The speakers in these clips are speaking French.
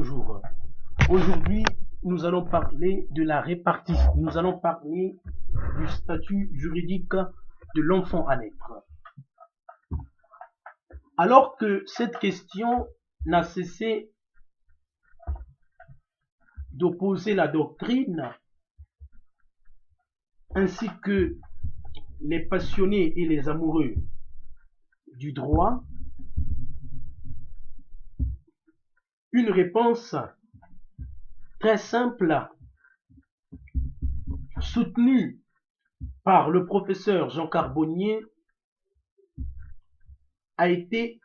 bonjour. Aujourd'hui, nous allons parler de la répartition. Nous allons parler du statut juridique de l'enfant à naître. Alors que cette question n'a cessé d'opposer la doctrine ainsi que les passionnés et les amoureux du droit, une réponse très simple, soutenue par le professeur Jean Carbonnier, a été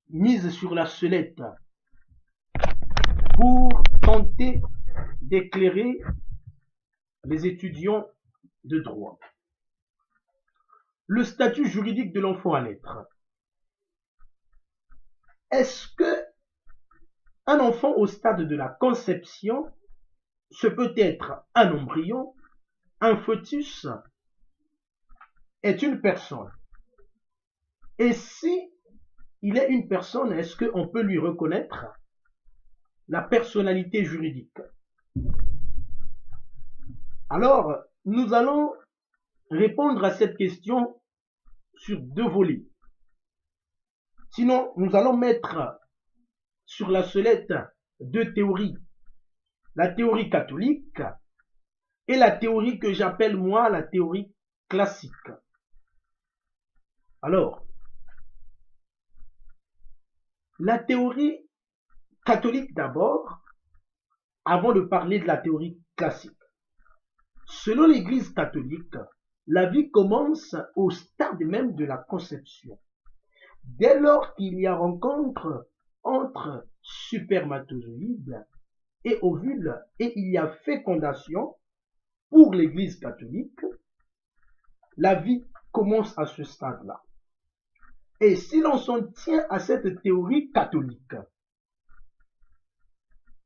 mise sur la sellette pour tenter d'éclairer les étudiants de droit. Le statut juridique de l'enfant à naître. Est-ce que un enfant au stade de la conception, ce peut être un embryon, un fœtus, est une personne? Et si il est une personne, est-ce qu'on peut lui reconnaître la personnalité juridique? Alors, nous allons répondre à cette question sur deux volets. Sinon, nous allons mettre sur la sellette deux théories. La théorie catholique et la théorie que j'appelle moi la théorie classique. Alors, la théorie catholique d'abord, avant de parler de la théorie classique. Selon l'Église catholique, la vie commence au stade même de la conception. Dès lors qu'il y a rencontre entre spermatozoïdes et ovules et il y a fécondation, pour l'Église catholique, la vie commence à ce stade-là. Et si l'on s'en tient à cette théorie catholique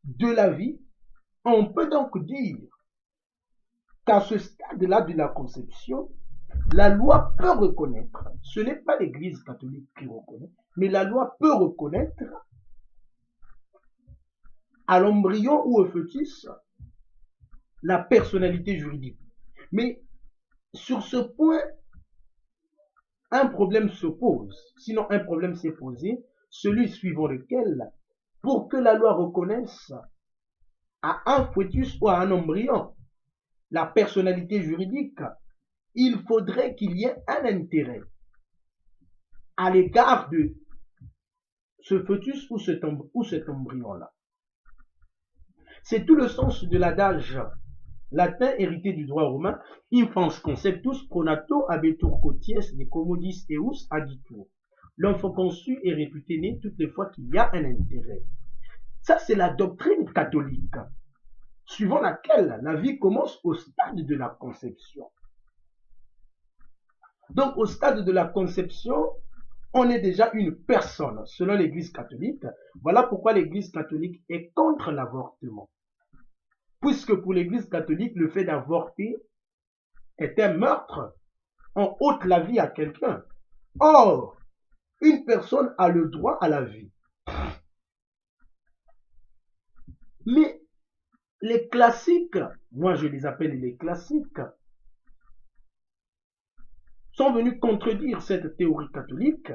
de la vie, on peut donc dire qu'à ce stade-là de la conception, la loi peut reconnaître, ce n'est pas l'Église catholique qui reconnaît, mais la loi peut reconnaître à l'embryon ou au fœtus la personnalité juridique. Mais sur ce point, un problème se pose, sinon un problème s'est posé, celui suivant lequel, pour que la loi reconnaisse à un fœtus ou à un embryon la personnalité juridique, il faudrait qu'il y ait un intérêt à l'égard de ce fœtus ou cet embryon-là. C'est tout le sens de l'adage latin hérité du droit romain, infans conceptus pronato habetur quoties de commodis eus aditur. L'enfant conçu est réputé né toutes les fois qu'il y a un intérêt. Ça, c'est la doctrine catholique, suivant laquelle la vie commence au stade de la conception. Donc, au stade de la conception, on est déjà une personne, selon l'Église catholique. Voilà pourquoi l'Église catholique est contre l'avortement. Puisque pour l'Église catholique, le fait d'avorter est un meurtre. On ôte la vie à quelqu'un. Or, une personne a le droit à la vie. Mais les classiques, moi je les appelle les classiques, sont venus contredire cette théorie catholique,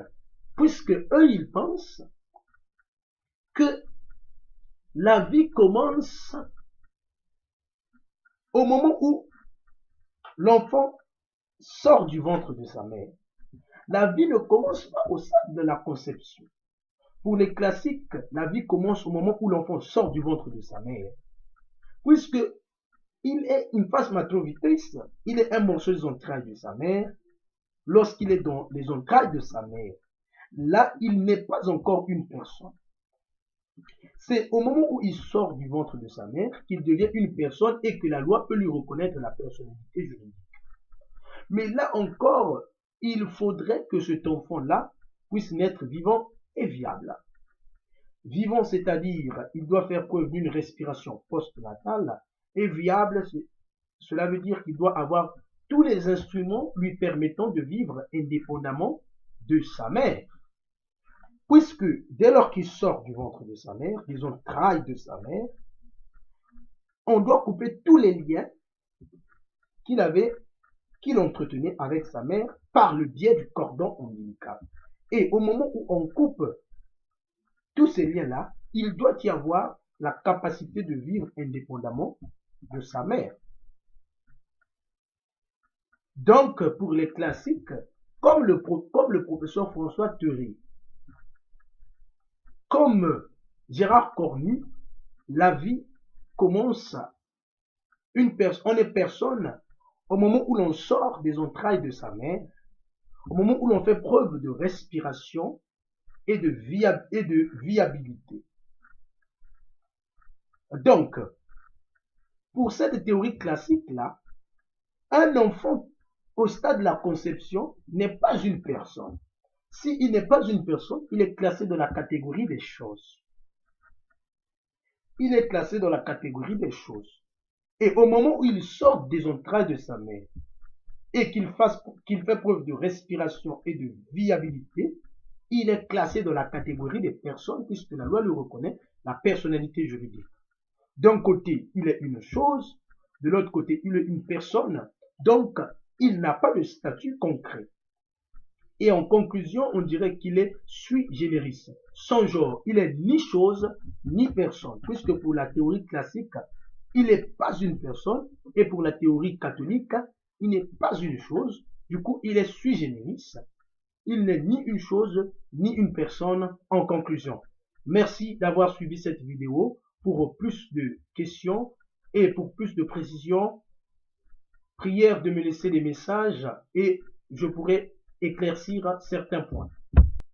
puisque eux, ils pensent que la vie commence au moment où l'enfant sort du ventre de sa mère. La vie ne commence pas au stade de la conception. Pour les classiques, la vie commence au moment où l'enfant sort du ventre de sa mère. Puisque il est une phase matrovitrice, il est un morceau des entrailles de sa mère. Lorsqu'il est dans les entrailles de sa mère, là, il n'est pas encore une personne. C'est au moment où il sort du ventre de sa mère qu'il devient une personne et que la loi peut lui reconnaître la personnalité juridique. Mais là encore, il faudrait que cet enfant-là puisse naître vivant et viable. Vivant, c'est-à-dire, il doit faire preuve d'une respiration postnatale, et viable, cela veut dire qu'il doit avoir tous les instruments lui permettant de vivre indépendamment de sa mère. Puisque dès lors qu'il sort du ventre de sa mère, des entrailles de sa mère, on doit couper tous les liens qu'il entretenait avec sa mère par le biais du cordon ombilical. Et au moment où on coupe tous ces liens-là, il doit y avoir la capacité de vivre indépendamment de sa mère. Donc, pour les classiques, comme le professeur François Theury, comme Gérard Cornu, la vie commence, on est personne au moment où l'on sort des entrailles de sa mère, au moment où l'on fait preuve de respiration et de viabilité. Donc, pour cette théorie classique-là, un enfant au stade de la conception n'est pas une personne. S'il n'est pas une personne, il est classé dans la catégorie des choses. Il est classé dans la catégorie des choses. Et au moment où il sort des entrailles de sa mère et qu'il fait preuve de respiration et de viabilité, il est classé dans la catégorie des personnes puisque la loi lui reconnaît la personnalité juridique. D'un côté, il est une chose, de l'autre côté, il est une personne, donc il n'a pas de statut concret. Et en conclusion, on dirait qu'il est sui generis. Son genre, il est ni chose, ni personne, puisque pour la théorie classique, il n'est pas une personne, et pour la théorie catholique, il n'est pas une chose, du coup, il est sui generis. Il n'est ni une chose, ni une personne en conclusion. Merci d'avoir suivi cette vidéo. Pour plus de questions et pour plus de précisions, prière de me laisser des messages et je pourrai éclaircir certains points.